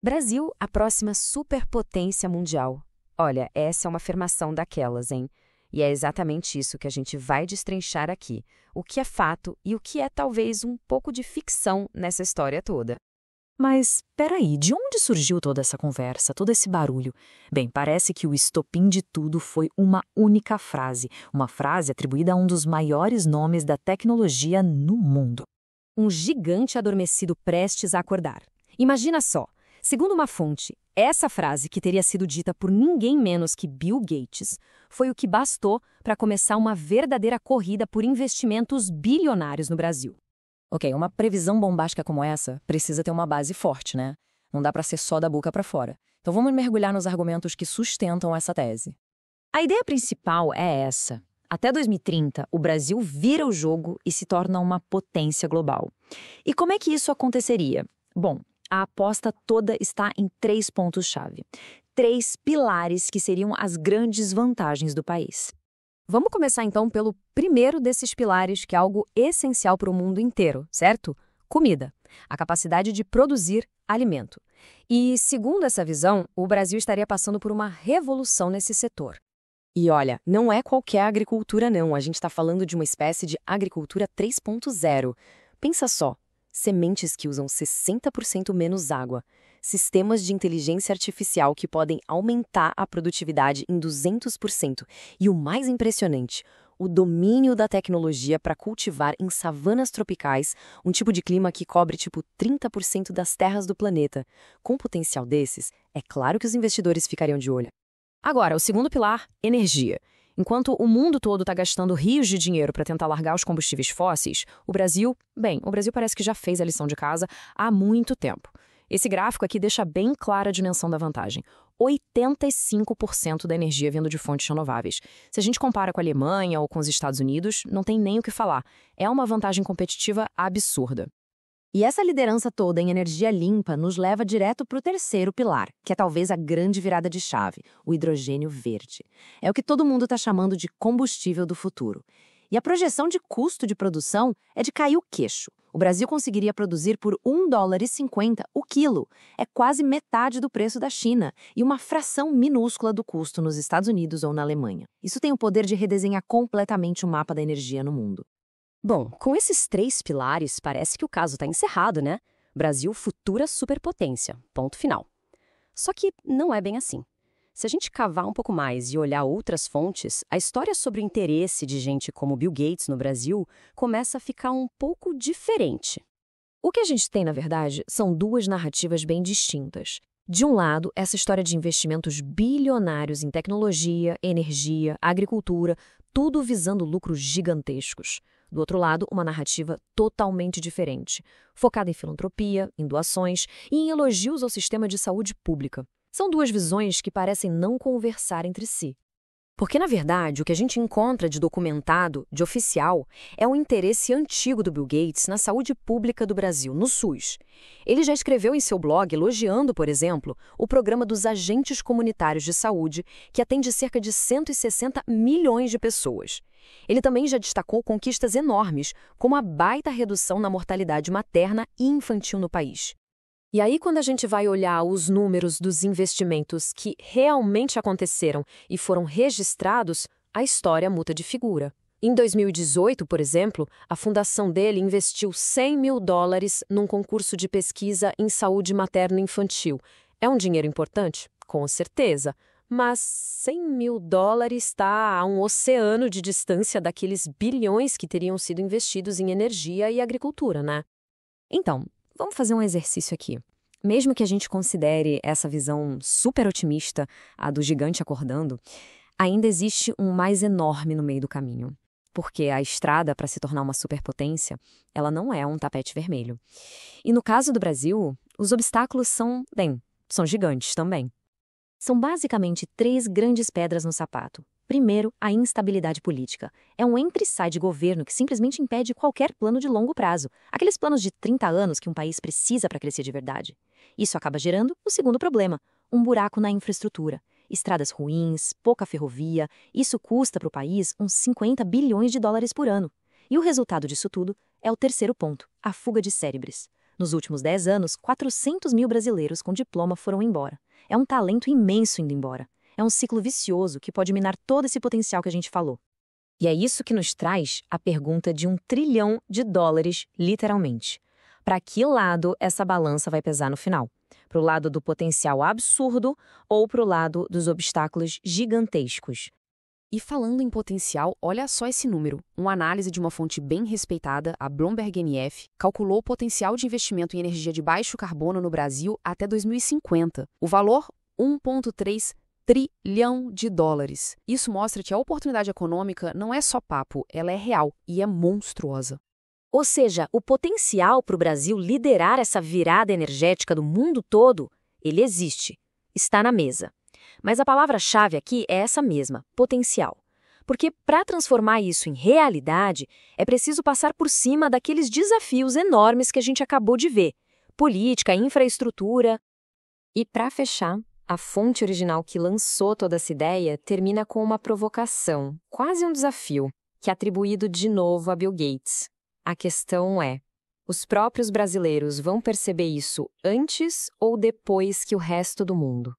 Brasil, a próxima superpotência mundial. Olha, essa é uma afirmação daquelas, hein? E é exatamente isso que a gente vai destrinchar aqui. O que é fato e o que é talvez um pouco de ficção nessa história toda. Mas, peraí, de onde surgiu toda essa conversa, todo esse barulho? Bem, parece que o estopim de tudo foi uma única frase, uma frase atribuída a um dos maiores nomes da tecnologia no mundo. Um gigante adormecido prestes a acordar. Imagina só, segundo uma fonte, essa frase, que teria sido dita por ninguém menos que Bill Gates, foi o que bastou para começar uma verdadeira corrida por investimentos bilionários no Brasil. Ok, uma previsão bombástica como essa precisa ter uma base forte, né? Não dá para ser só da boca para fora. Então vamos mergulhar nos argumentos que sustentam essa tese. A ideia principal é essa. Até 2030, o Brasil vira o jogo e se torna uma potência global. E como é que isso aconteceria? Bom, a aposta toda está em 3 pontos-chave. 3 pilares que seriam as grandes vantagens do país. Vamos começar então pelo primeiro desses pilares, que é algo essencial para o mundo inteiro, certo? Comida. A capacidade de produzir alimento. E, segundo essa visão, o Brasil estaria passando por uma revolução nesse setor. E olha, não é qualquer agricultura não, a gente está falando de uma espécie de agricultura 3.0. Pensa só, sementes que usam 60% menos água, sistemas de inteligência artificial que podem aumentar a produtividade em 200%. E o mais impressionante, o domínio da tecnologia para cultivar em savanas tropicais, um tipo de clima que cobre tipo 30% das terras do planeta. Com potencial desses, é claro que os investidores ficariam de olho. Agora, o segundo pilar, energia. Enquanto o mundo todo está gastando rios de dinheiro para tentar largar os combustíveis fósseis, o Brasil parece que já fez a lição de casa há muito tempo. Esse gráfico aqui deixa bem clara a dimensão da vantagem. 85% da energia vindo de fontes renováveis. Se a gente compara com a Alemanha ou com os Estados Unidos, não tem nem o que falar. É uma vantagem competitiva absurda. E essa liderança toda em energia limpa nos leva direto para o terceiro pilar, que é talvez a grande virada de chave, o hidrogênio verde. É o que todo mundo está chamando de combustível do futuro. E a projeção de custo de produção é de cair o queixo. O Brasil conseguiria produzir por $1,50 o quilo. É quase metade do preço da China e uma fração minúscula do custo nos Estados Unidos ou na Alemanha. Isso tem o poder de redesenhar completamente o mapa da energia no mundo. Bom, com esses 3 pilares, parece que o caso está encerrado, né? Brasil, futura superpotência. Ponto final. Só que não é bem assim. Se a gente cavar um pouco mais e olhar outras fontes, a história sobre o interesse de gente como Bill Gates no Brasil começa a ficar um pouco diferente. O que a gente tem, na verdade, são 2 narrativas bem distintas. De um lado, essa história de investimentos bilionários em tecnologia, energia, agricultura, tudo visando lucros gigantescos. Do outro lado, uma narrativa totalmente diferente, focada em filantropia, em doações e em elogios ao sistema de saúde pública. São 2 visões que parecem não conversar entre si. Porque, na verdade, o que a gente encontra de documentado, de oficial, é um interesse antigo do Bill Gates na saúde pública do Brasil, no SUS. Ele já escreveu em seu blog elogiando, por exemplo, o programa dos agentes comunitários de saúde, que atende cerca de 160 milhões de pessoas. Ele também já destacou conquistas enormes, como a baita redução na mortalidade materna e infantil no país. E aí, quando a gente vai olhar os números dos investimentos que realmente aconteceram e foram registrados, a história muda de figura. Em 2018, por exemplo, a fundação dele investiu $100 mil num concurso de pesquisa em saúde materno-infantil. É um dinheiro importante? Com certeza. Mas $100 mil está a um oceano de distância daqueles bilhões que teriam sido investidos em energia e agricultura, né? Então, vamos fazer um exercício aqui. Mesmo que a gente considere essa visão super otimista, a do gigante acordando, ainda existe um mais enorme no meio do caminho. Porque a estrada para se tornar uma superpotência, ela não é um tapete vermelho. E no caso do Brasil, os obstáculos são gigantes também. São basicamente 3 grandes pedras no sapato. Primeiro, a instabilidade política. É um entra e sai de governo que simplesmente impede qualquer plano de longo prazo. Aqueles planos de 30 anos que um país precisa para crescer de verdade. Isso acaba gerando o segundo problema, um buraco na infraestrutura. Estradas ruins, pouca ferrovia, isso custa para o país uns $50 bilhões por ano. E o resultado disso tudo é o terceiro ponto, a fuga de cérebros. Nos últimos 10 anos, 400 mil brasileiros com diploma foram embora. É um talento imenso indo embora. É um ciclo vicioso que pode minar todo esse potencial que a gente falou. E é isso que nos traz a pergunta de $1 trilhão, literalmente. Para que lado essa balança vai pesar no final? Para o lado do potencial absurdo ou para o lado dos obstáculos gigantescos? E falando em potencial, olha só esse número. Uma análise de uma fonte bem respeitada, a Bloomberg NF, calculou o potencial de investimento em energia de baixo carbono no Brasil até 2050. O valor, $1,3 trilhão. Isso mostra que a oportunidade econômica não é só papo, ela é real e é monstruosa. Ou seja, o potencial para o Brasil liderar essa virada energética do mundo todo, ele existe, está na mesa. Mas a palavra-chave aqui é essa mesma, potencial. Porque para transformar isso em realidade, é preciso passar por cima daqueles desafios enormes que a gente acabou de ver. Política, infraestrutura. E para fechar, a fonte original que lançou toda essa ideia termina com uma provocação, quase um desafio, que é atribuído de novo a Bill Gates. A questão é, os próprios brasileiros vão perceber isso antes ou depois que o resto do mundo?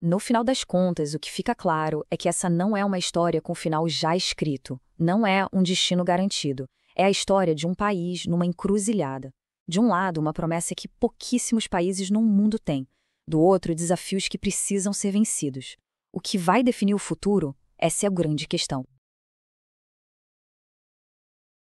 No final das contas, o que fica claro é que essa não é uma história com final já escrito, não é um destino garantido. É a história de um país numa encruzilhada. De um lado, uma promessa que pouquíssimos países no mundo têm. Do outro, desafios que precisam ser vencidos. O que vai definir o futuro? Essa é a grande questão.